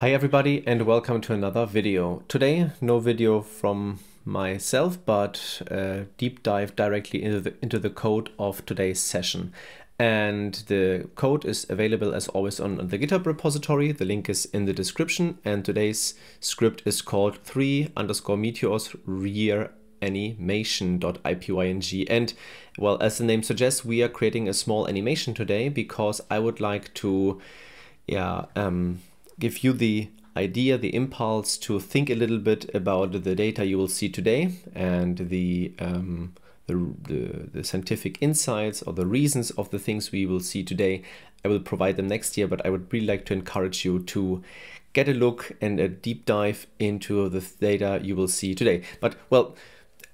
Hi everybody and welcome to another video. Today no video from myself but a deep dive directly into the code of today's session. And the code is available as always on the GitHub repository. The link is in the description, and today's script is called 3_meteors rear animation.ipyng. And well, as the name suggests, we are creating a small animation today because I would like to give you the idea, the impulse to think a little bit about the data you will see today and the scientific insights or the reasons of the things we will see today. I will provide them next year, but I would really like to encourage you to get a look and a deep dive into the data you will see today. But well,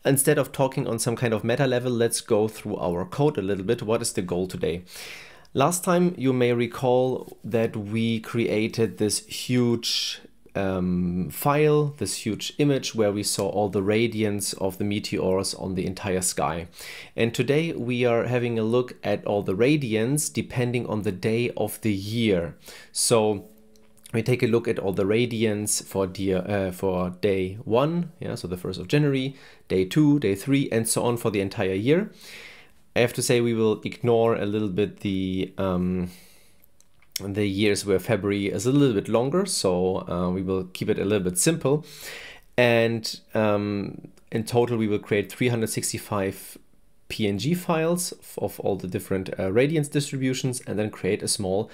instead of talking on some kind of meta level, let's go through our code a little bit. What is the goal today? Last time you may recall that we created this huge file, this huge image where we saw all the radiance of the meteors on the entire sky. And today we are having a look at all the radiance depending on the day of the year. So we take a look at all the radiance for day 1, so the 1st of January, day 2, day 3, and so on for the entire year. I have to say we will ignore a little bit the years where February is a little bit longer, so we will keep it a little bit simple. And in total we will create 365 PNG files of all the different radiance distributions, and then create a small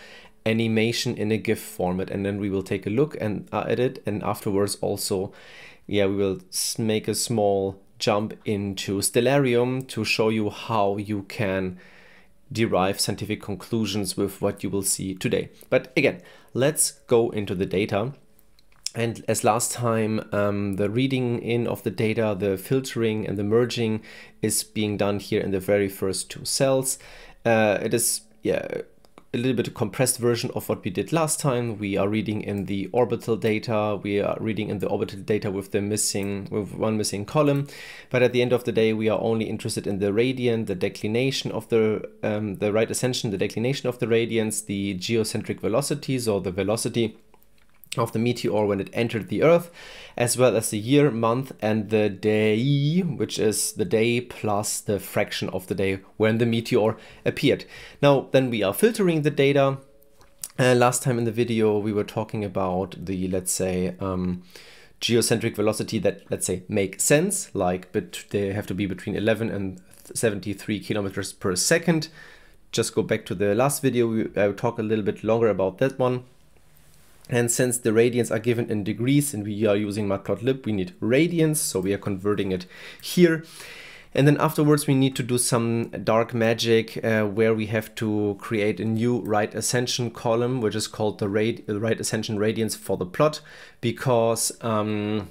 animation in a GIF format. And then we will take a look at it, and afterwards also, we will make a small jump into Stellarium to show you how you can derive scientific conclusions with what you will see today. But again, let's go into the data. And as last time, the reading in of the data, the filtering and the merging is being done here in the very first two cells. It is a little bit compressed version of what we did last time. We are reading in the orbital data. We are reading in the orbital data with one missing column. But at the end of the day, we are only interested in the radiant, the declination of the right ascension, the declination of the radiance, the geocentric velocities, or the velocity of the meteor when it entered the Earth, as well as the year, month, and the day, which is the day plus the fraction of the day when the meteor appeared. Now, then we are filtering the data. Last time in the video, we were talking about the, let's say, geocentric velocity that, let's say, make sense, like they have to be between 11 and 73 kilometers per second. Just go back to the last video. I will talk a little bit longer about that one. And since the radians are given in degrees and we are using matplotlib, we need radians, so we are converting it here. And then afterwards we need to do some dark magic where we have to create a new right ascension column, which is called the right ascension radians for the plot, because the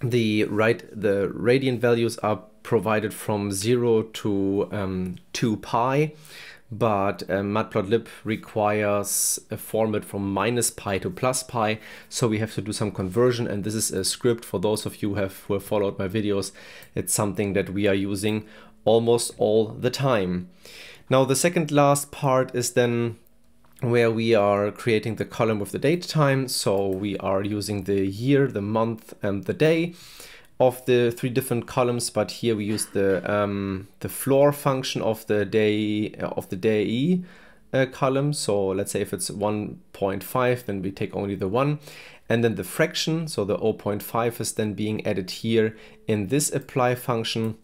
radian values are provided from 0 to 2 pi. But matplotlib requires a format from -pi to +pi, so we have to do some conversion, and this is a script for those of you who have followed my videos. It's something that we are using almost all the time. Now the second last part is then where we are creating the column with the date time, so we are using the year, the month, and the day of the three different columns, but here we use the floor function of the day column. So let's say if it's 1.5, then we take only the 1, and then the fraction, so the 0.5 is then being added here in this apply function,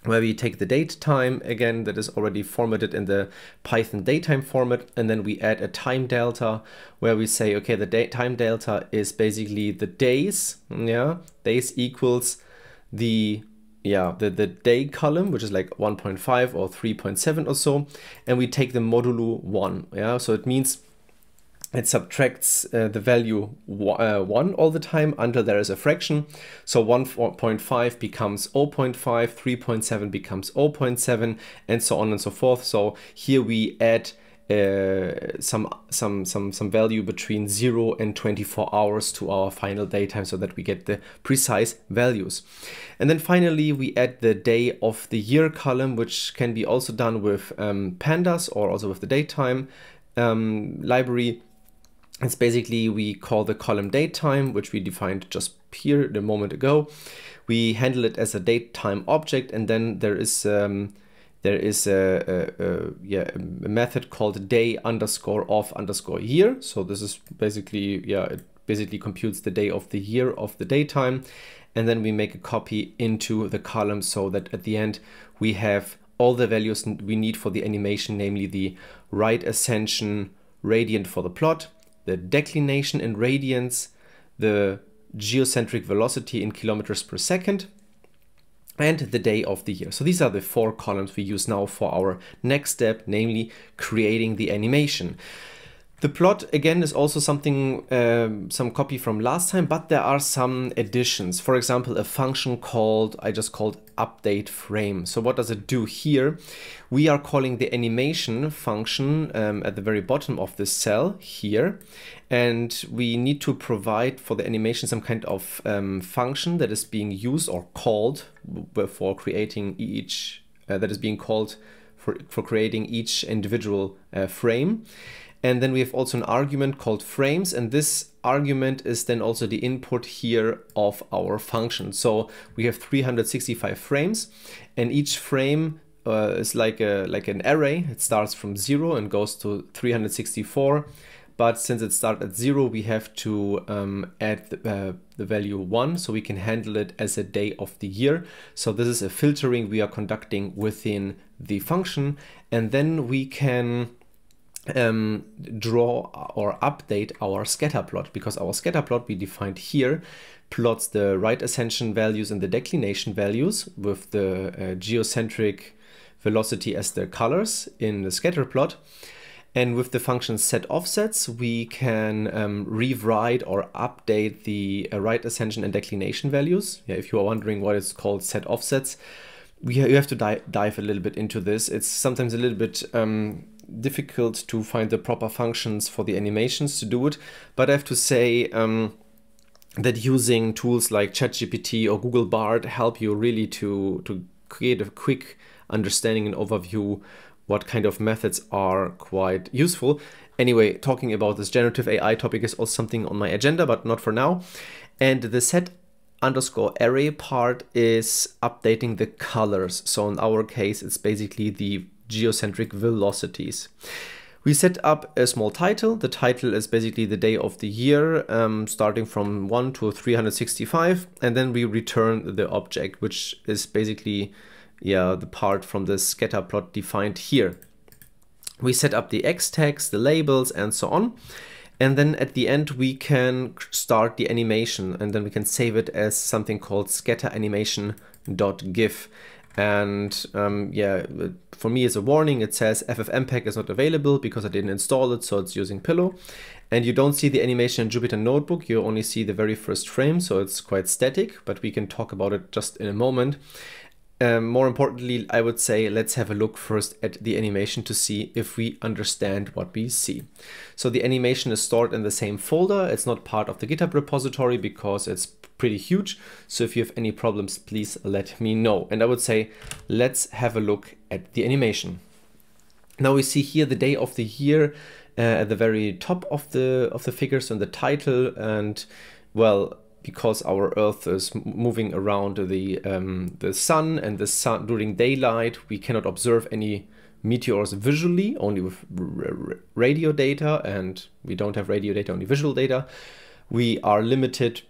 where we take the date time again that is already formatted in the Python datetime format, and then we add a time delta where we say, okay, the time delta is basically the days, days equals the day column, which is like 1.5 or 3.7 or so, and we take the modulo 1, so it means it subtracts the value 1 all the time until there is a fraction. So 1.5 becomes 0.5, 3.7 becomes 0.7, and so on and so forth. So here we add some value between 0 and 24 hours to our final datetime so that we get the precise values. And then finally we add the day of the year column, which can be also done with pandas or also with the datetime library. It's basically, we call the column date time, which we defined just here a moment ago. We handle it as a date time object, and then there is a method called day_of_year. So this is basically, it basically computes the day of the year of the daytime. And then we make a copy into the column so that at the end we have all the values we need for the animation, namely the right ascension radiant for the plot, the declination in radians, the geocentric velocity in kilometers per second, and the day of the year. So these are the 4 columns we use now for our next step, namely creating the animation. The plot, again, is also something, some copy from last time, but there are some additions. For example, a function I just called update frame. So what does it do here? We are calling the animation function at the very bottom of this cell here. And we need to provide for the animation some kind of function that is being used or called for creating each, that is being called for creating each individual frame. And then we have also an argument called frames, and this argument is then also the input here of our function. So we have 365 frames, and each frame is like an array. It starts from 0 and goes to 364. But since it starts at 0, we have to add the value 1, so we can handle it as a day of the year. So this is a filtering we are conducting within the function, and then we can draw or update our scatter plot, because our scatter plot we defined here plots the right ascension values and the declination values with the geocentric velocity as the colors in the scatter plot. And with the function set offsets, we can rewrite or update the right ascension and declination values. Yeah, if you are wondering what it's called set offsets, you have to dive a little bit into this. It's sometimes a little bit difficult to find the proper functions for the animations to do it, but I have to say that using tools like ChatGPT or Google Bard help you really to create a quick understanding and overview what kind of methods are quite useful. Anyway, talking about this generative AI topic is also something on my agenda, but not for now. And the set_array part is updating the colors. So in our case, it's basically the geocentric velocities. We set up a small title. The title is basically the day of the year, starting from 1 to 365, and then we return the object, which is basically the part from the scatter plot defined here. We set up the X tags, the labels, and so on. And then at the end, we can start the animation, and then we can save it as something called scatteranimation.gif. And for me as a warning, it says FFmpeg is not available because I didn't install it, so it's using Pillow. And you don't see the animation in Jupyter Notebook, you only see the very first frame, so it's quite static, but we can talk about it just in a moment. More importantly, I would say let's have a look first at the animation to see if we understand what we see. So the animation is stored in the same folder. It's not part of the GitHub repository because it's pretty huge. So if you have any problems, please let me know. And I would say let's have a look at the animation. Now we see here the day of the year at the very top of the figures and the title, and well, because our Earth is moving around the sun, and the sun during daylight, we cannot observe any meteors visually, only with radio data, and we don't have radio data, only visual data. We are limited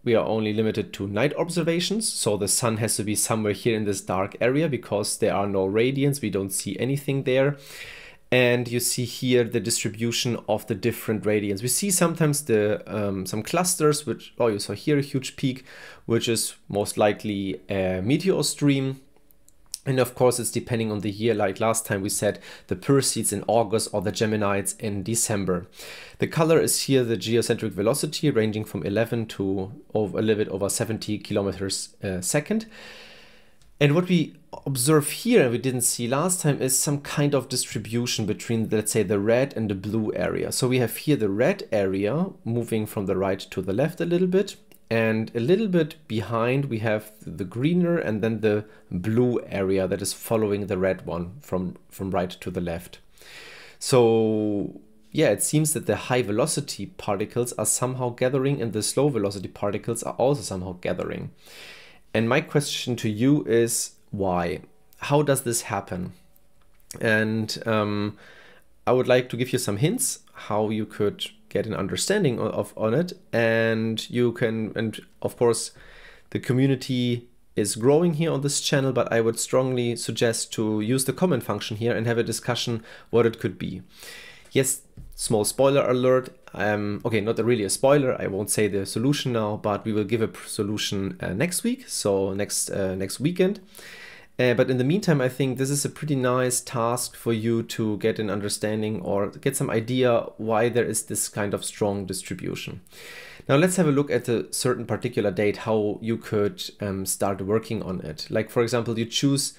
we are only limited to night observations, so the sun has to be somewhere here in this dark area because there are no radiance, we don't see anything there. And you see here the distribution of the different radiance. We see sometimes the some clusters, which, you saw here a huge peak, which is most likely a meteor stream. And of course, it's depending on the year. Like last time we said, the Perseids in August or the Geminids in December. The color is here the geocentric velocity, ranging from 11 to a little bit over 70 kilometers a second. And what we observe here, and we didn't see last time, is some kind of distribution between, let's say, the red and the blue area. So we have here the red area moving from the right to the left a little bit. And a little bit behind, we have the greener and then the blue area that is following the red one from right to the left. So yeah, it seems that the high velocity particles are somehow gathering and the slow velocity particles are also somehow gathering. And my question to you is why? How does this happen? And I would like to give you some hints how you could get an understanding on it. And you can, and of course, the community is growing here on this channel, but I would strongly suggest to use the comment function here and have a discussion what it could be. Yes, small spoiler alert. Okay, not really a spoiler. I won't say the solution now, but we will give a solution next week, so next weekend. But in the meantime, I think this is a pretty nice task for you to get an understanding or get some idea why there is this kind of strong distribution. Now let's have a look at a certain particular date, how you could start working on it. Like, for example, you choose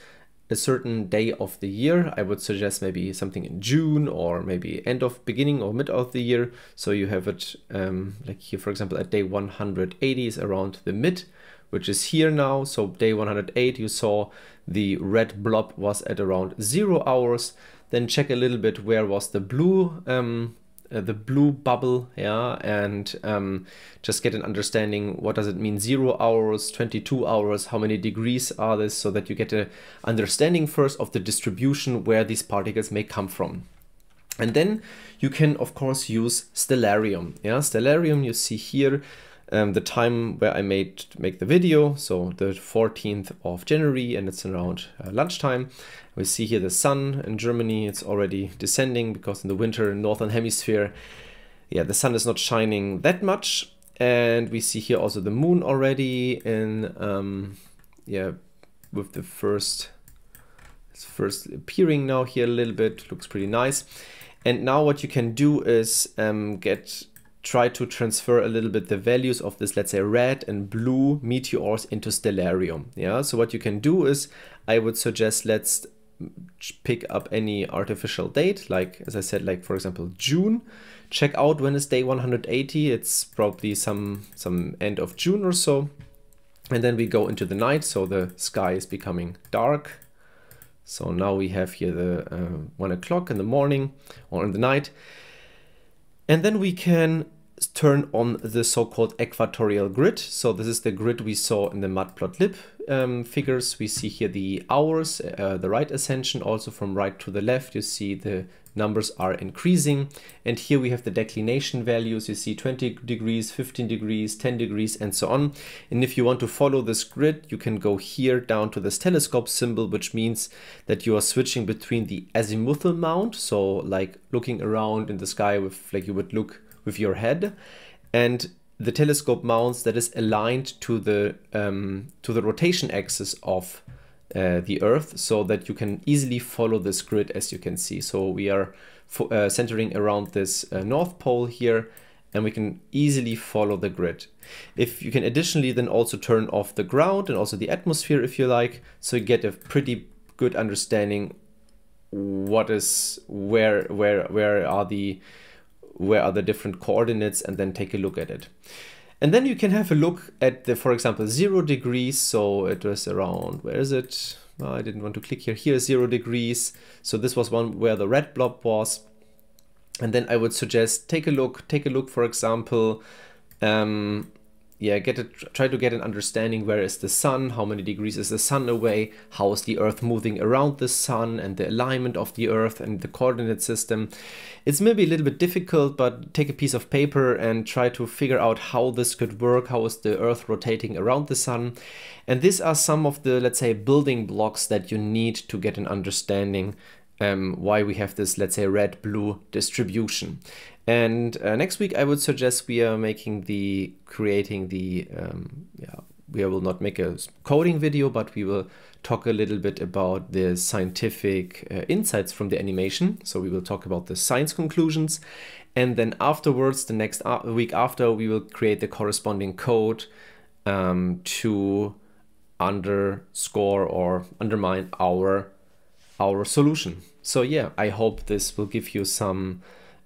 a certain day of the year. I would suggest maybe something in June or maybe beginning or mid of the year. So you have it like here, for example, at day 180 is around the mid, which is here now. So day 108, you saw the red blob was at around 0 hours. Then check a little bit where was the blue bubble, yeah, and just get an understanding what does it mean 0 hours, 22 hours, how many degrees are this, so that you get an understanding first of the distribution where these particles may come from. And then you can of course use stellarium. Yeah, stellarium you see here. The time where I make the video, so the 14th of January, and it's around lunchtime. We see here the sun in Germany. It's already descending because in the winter in northern hemisphere, yeah, the sun is not shining that much. And we see here also the moon already in yeah, with the first appearing now here a little bit. Looks pretty nice. And now what you can do is try to transfer a little bit the values of this, let's say, red and blue meteors into stellarium. Yeah, so what you can do is, I would suggest let's pick up any artificial date, like, as I said, like for example, June. Check out when is day 180. It's probably some end of June or so. And then we go into the night, so the sky is becoming dark. So now we have here the 1 o'clock in the morning or in the night. And then we can turn on the so-called equatorial grid. So this is the grid we saw in the matplotlib figures. We see here the hours, the right ascension, also from right to the left. You see the numbers are increasing. And here we have the declination values. You see 20 degrees, 15 degrees, 10 degrees, and so on. And if you want to follow this grid, you can go here down to this telescope symbol, which means that you are switching between the azimuthal mount, so like looking around in the sky with, like you would look with your head, and the telescope mounts that is aligned to the rotation axis of the Earth, so that you can easily follow this grid, as you can see. So we are centering around this North Pole here, and we can easily follow the grid. If you can additionally then also turn off the ground and also the atmosphere if you like, so you get a pretty good understanding what is where are the different coordinates, and then take a look at it. And then you can have a look at the, for example, 0 degrees. So it was around, where is it? Well, I didn't want to click here. Here is 0 degrees. So this was one where the red blob was. And then I would suggest take a look, for example, yeah, try to get an understanding where is the sun, how many degrees is the sun away, how is the Earth moving around the sun, and the alignment of the Earth and the coordinate system. It's maybe a little bit difficult, but take a piece of paper and try to figure out how this could work, how is the Earth rotating around the sun. And these are some of the, let's say, building blocks that you need to get an understanding why we have this, let's say, red-blue distribution. And next week I would suggest we are creating the, yeah, we will not make a coding video, but we will talk a little bit about the scientific insights from the animation. So we will talk about the science conclusions. And then afterwards, the next week after, we will create the corresponding code to underscore or undermine our solution. So yeah, I hope this will give you some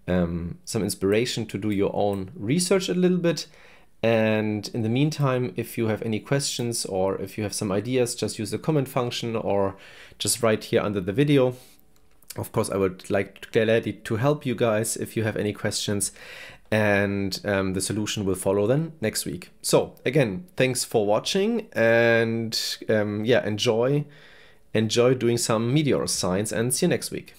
inspiration to do your own research a little bit. And in the meantime, if you have any questions or if you have some ideas, just use the comment function or just write here under the video. Of course, I would like gladly to help you guys if you have any questions, and the solution will follow then next week. So again, thanks for watching, and yeah, enjoy doing some Meteor science, and see you next week.